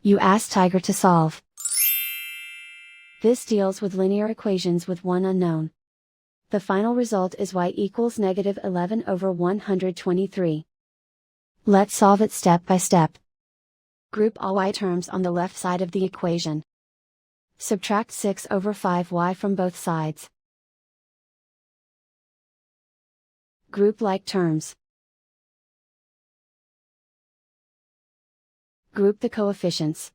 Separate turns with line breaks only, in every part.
You ask Tiger to solve. This deals with linear equations with one unknown. The final result is y equals -11/123. Let's solve it step by step. Group all y terms on the left side of the equation. Subtract 6/5y from both sides. Group like terms. Group the coefficients.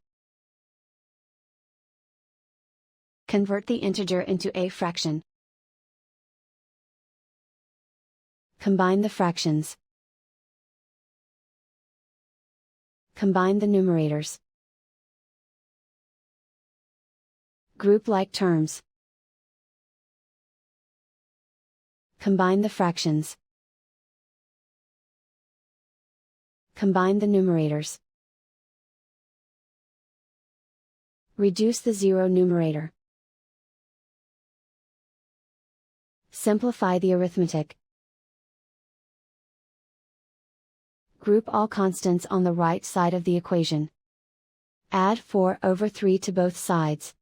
Convert the integer into a fraction. Combine the fractions. Combine the numerators. Group like terms. Combine the fractions. Combine the numerators. Reduce the zero numerator. Simplify the arithmetic. Group all constants on the right side of the equation. Add 4/3 to both sides.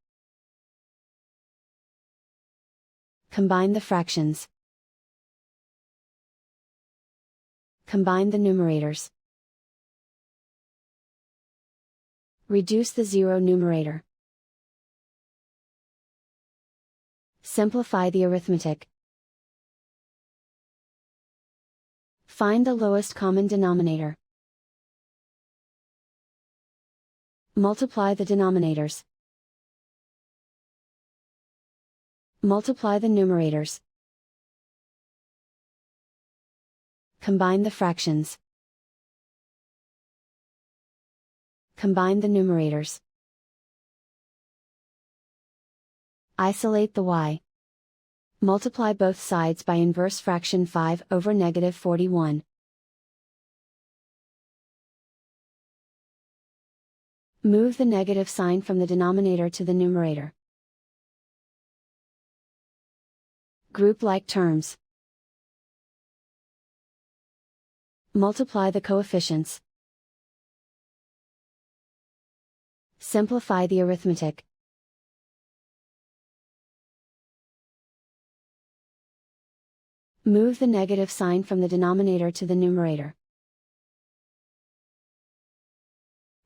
Combine the fractions. Combine the numerators. Reduce the zero numerator. Simplify the arithmetic. Find the lowest common denominator. Multiply the denominators. Multiply the numerators. Combine the fractions. Combine the numerators. Isolate the y. Multiply both sides by inverse fraction 5/-41. Move the negative sign from the denominator to the numerator. Group like terms. Multiply the coefficients. Simplify the arithmetic. Move the negative sign from the denominator to the numerator.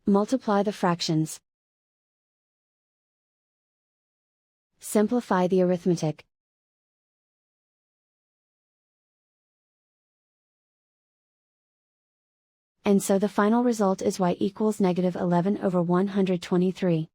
Multiply the fractions. Simplify the arithmetic. And so the final result is y equals -11/123.